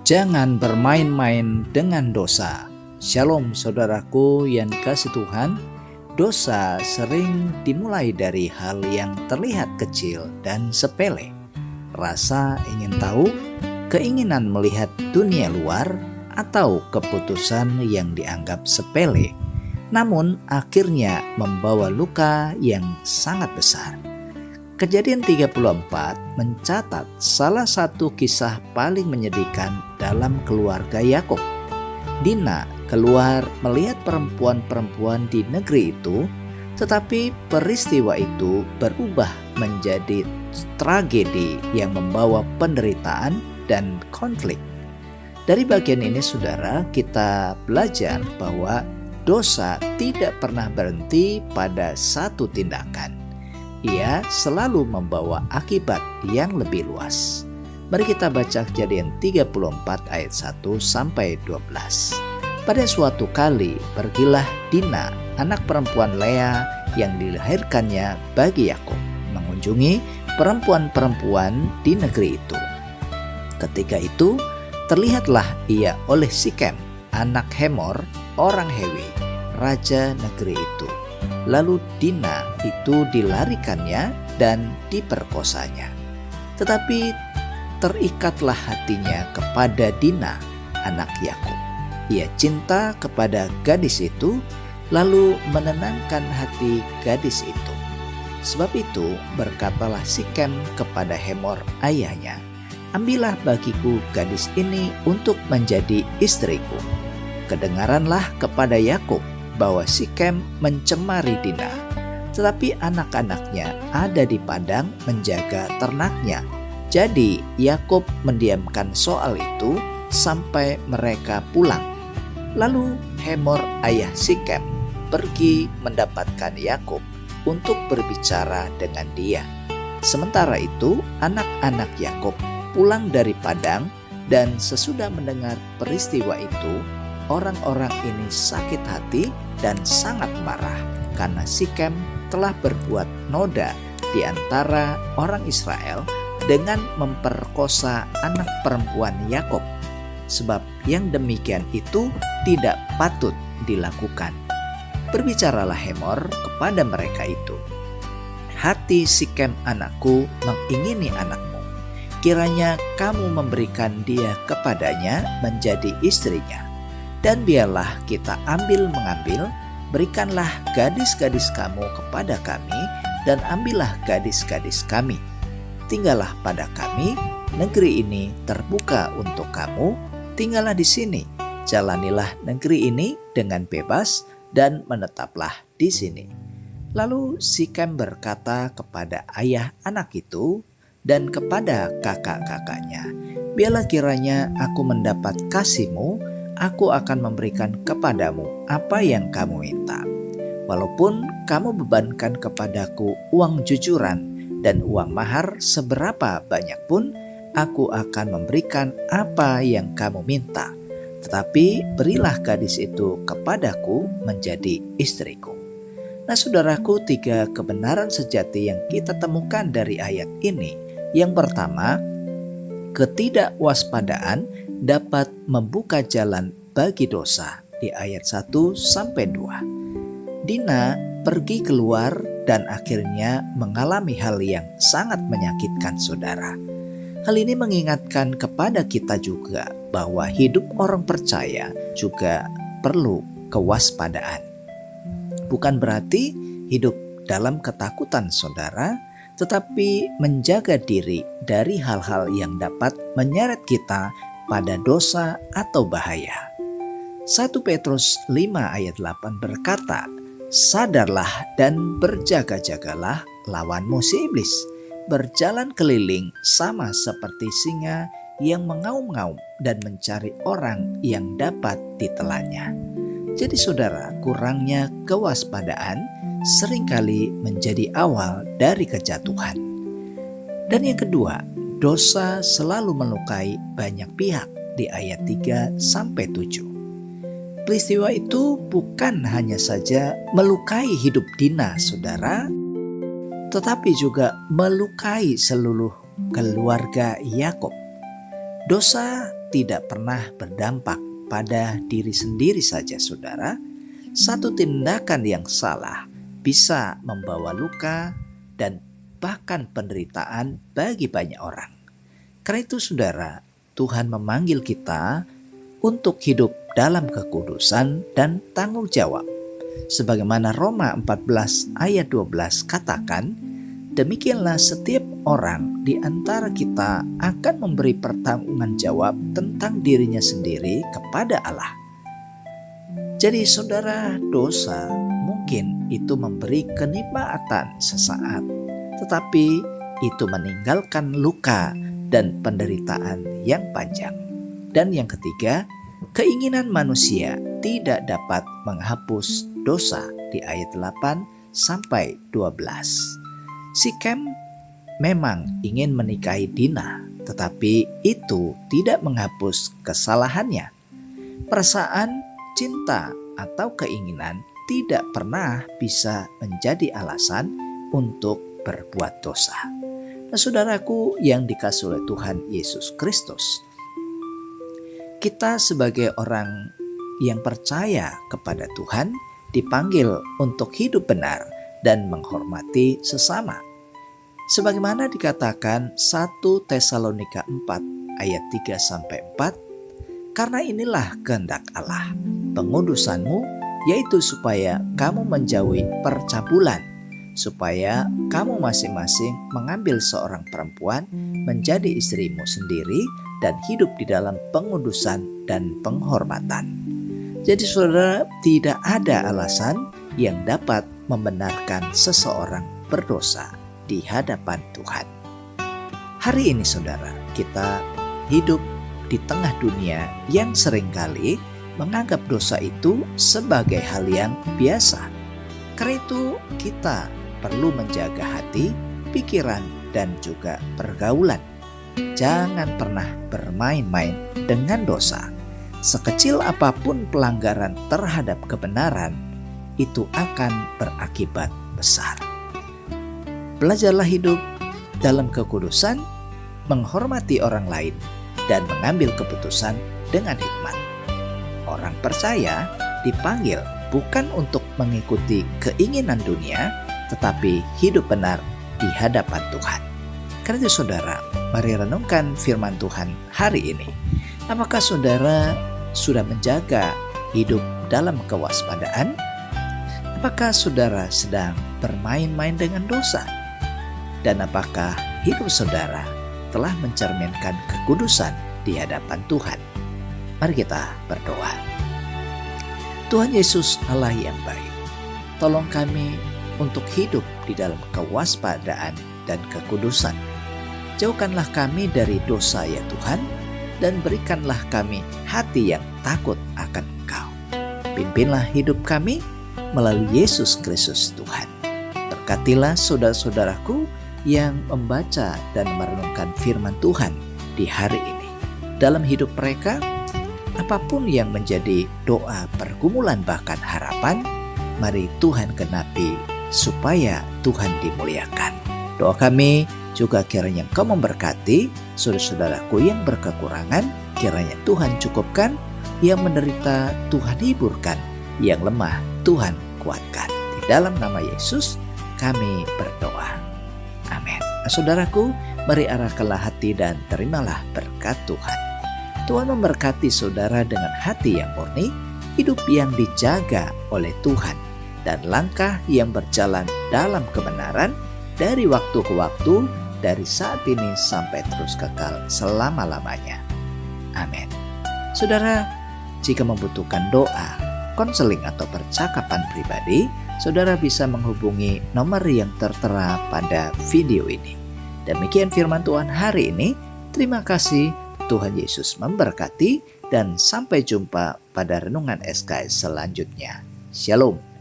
Jangan bermain-main dengan dosa. Shalom saudaraku yang kasih Tuhan. Dosa sering dimulai dari hal yang terlihat kecil dan sepele. Rasa ingin tahu, keinginan melihat dunia luar, atau keputusan yang dianggap sepele, namun akhirnya membawa luka yang sangat besar. Kejadian 34 mencatat salah satu kisah paling menyedihkan dalam keluarga Yakub. Dina keluar melihat perempuan-perempuan di negeri itu, tetapi peristiwa itu berubah menjadi tragedi yang membawa penderitaan dan konflik. Dari bagian ini saudara, kita belajar bahwa dosa tidak pernah berhenti pada satu tindakan. Ia selalu membawa akibat yang lebih luas. Mari kita baca Kejadian 34 ayat 1 sampai 12. Pada suatu kali pergilah Dina, anak perempuan Lea yang dilahirkannya bagi Yakub, mengunjungi perempuan-perempuan di negeri itu. Ketika itu terlihatlah ia oleh Sikem, anak Hemor, orang Hewi, raja negeri itu. Lalu Dina itu dilarikannya dan diperkosanya. Tetapi terikatlah hatinya kepada Dina, anak Yakub. Ia cinta kepada gadis itu, lalu menenangkan hati gadis itu. Sebab itu berkatalah Sikem kepada Hemor ayahnya, "Ambillah bagiku gadis ini untuk menjadi istriku." Kedengaranlah kepada Yakub bahwa Sikem mencemari Dina, tetapi anak-anaknya ada di padang menjaga ternaknya. Jadi Yakub mendiamkan soal itu sampai mereka pulang. Lalu Hemor ayah Sikem pergi mendapatkan Yakub untuk berbicara dengan dia. Sementara itu anak-anak Yakub pulang dari padang, dan sesudah mendengar peristiwa itu, orang-orang ini sakit hati dan sangat marah karena Sikem telah berbuat noda di antara orang Israel dengan memperkosa anak perempuan Yakub, sebab yang demikian itu tidak patut dilakukan. Berbicaralah Hemor kepada mereka itu, "Hati Sikem anakku mengingini anakmu. Kiranya kamu memberikan dia kepadanya menjadi istrinya. Dan biarlah kita ambil-mengambil, berikanlah gadis-gadis kamu kepada kami, dan ambillah gadis-gadis kami. Tinggallah pada kami, negeri ini terbuka untuk kamu, tinggallah di sini, jalanilah negeri ini dengan bebas, dan menetaplah di sini." Lalu Sikem berkata kepada ayah anak itu dan kepada kakak-kakaknya, "Biarlah kiranya aku mendapat kasihmu, aku akan memberikan kepadamu apa yang kamu minta. Walaupun kamu bebankan kepadaku uang jujuran dan uang mahar seberapa banyak pun, aku akan memberikan apa yang kamu minta. Tetapi berilah gadis itu kepadaku menjadi istriku." Nah saudaraku, 3 kebenaran sejati yang kita temukan dari ayat ini. Yang pertama, ketidakwaspadaan dapat membuka jalan bagi dosa di ayat 1 sampai 2. Dina pergi keluar dan akhirnya mengalami hal yang sangat menyakitkan saudara. Hal ini mengingatkan kepada kita juga bahwa hidup orang percaya juga perlu kewaspadaan. Bukan berarti hidup dalam ketakutan saudara, tetapi menjaga diri dari hal-hal yang dapat menyeret kita pada dosa atau bahaya. 1 Petrus 5 ayat 8 berkata, "Sadarlah dan berjaga-jagalah, lawanmu si iblis berjalan keliling sama seperti singa yang mengaum-ngaum dan mencari orang yang dapat ditelannya." Jadi saudara, kurangnya kewaspadaan seringkali menjadi awal dari kejatuhan. Dan yang kedua, dosa selalu melukai banyak pihak di ayat 3 sampai 7. Peristiwa itu bukan hanya saja melukai hidup Dina saudara, tetapi juga melukai seluruh keluarga Yakub. Dosa tidak pernah berdampak pada diri sendiri saja, saudara. Satu tindakan yang salah bisa membawa luka dan bahkan penderitaan bagi banyak orang. Karena itu, saudara, Tuhan memanggil kita untuk hidup dalam kekudusan dan tanggung jawab. Sebagaimana Roma 14 ayat 12 katakan, demikianlah setiap orang di antara kita akan memberi pertanggungan jawab tentang dirinya sendiri kepada Allah. Jadi saudara, dosa mungkin itu memberi kenikmatan sesaat, tetapi itu meninggalkan luka dan penderitaan yang panjang. Dan yang ketiga, keinginan manusia tidak dapat menghapus dosa di ayat 8 sampai 12. Sikem memang ingin menikahi Dina, tetapi itu tidak menghapus kesalahannya. Perasaan, cinta, atau keinginan tidak pernah bisa menjadi alasan untuk berbuat dosa. Nah, saudaraku yang dikasihi oleh Tuhan Yesus Kristus, kita sebagai orang yang percaya kepada Tuhan dipanggil untuk hidup benar dan menghormati sesama. Sebagaimana dikatakan 1 Tesalonika 4 ayat 3 sampai 4, karena inilah kehendak Allah, pengudusanmu, yaitu supaya kamu menjauhi percabulan, supaya kamu masing-masing mengambil seorang perempuan menjadi istrimu sendiri dan hidup di dalam pengudusan dan penghormatan. Jadi saudara, tidak ada alasan yang dapat membenarkan seseorang berdosa di hadapan Tuhan. Hari ini saudara, kita hidup di tengah dunia yang seringkali menganggap dosa itu sebagai hal yang biasa. Karena itu kita perlu menjaga hati, pikiran, dan juga pergaulan. Jangan pernah bermain-main dengan dosa. Sekecil apapun pelanggaran terhadap kebenaran, itu akan berakibat besar. Belajarlah hidup dalam kekudusan, menghormati orang lain, dan mengambil keputusan dengan hikmat. Orang percaya dipanggil bukan untuk mengikuti keinginan dunia, tetapi hidup benar di hadapan Tuhan. Karena itu saudara, mari renungkan firman Tuhan hari ini. Apakah saudara sudah menjaga hidup dalam kewaspadaan? Apakah saudara sedang bermain-main dengan dosa? Dan apakah hidup saudara telah mencerminkan kekudusan di hadapan Tuhan? Mari kita berdoa. Tuhan Yesus, Allah yang baik, tolong kami untuk hidup di dalam kewaspadaan dan kekudusan. Jauhkanlah kami dari dosa ya Tuhan, dan berikanlah kami hati yang takut akan Engkau. Pimpinlah hidup kami melalui Yesus Kristus Tuhan. Berkatilah saudara-saudaraku yang membaca dan merenungkan firman Tuhan di hari ini. Dalam hidup mereka, apapun yang menjadi doa pergumulan bahkan harapan, mari Tuhan genapi supaya Tuhan dimuliakan. Doa kami juga kiranya Engkau memberkati saudara-saudaraku yang berkekurangan, kiranya Tuhan cukupkan, yang menderita Tuhan hiburkan, yang lemah Tuhan kuatkan. Di dalam nama Yesus kami berdoa. Amin. Nah, saudaraku, mari arahkanlah hati dan terimalah berkat Tuhan. Tuhan memberkati saudara dengan hati yang murni, hidup yang dijaga oleh Tuhan, dan langkah yang berjalan dalam kebenaran dari waktu ke waktu, dari saat ini sampai terus kekal selama-lamanya. Amin. Saudara, jika membutuhkan doa, konseling atau percakapan pribadi, saudara bisa menghubungi nomor yang tertera pada video ini. Demikian firman Tuhan hari ini. Terima kasih, Tuhan Yesus memberkati, dan sampai jumpa pada renungan SKS selanjutnya. Shalom.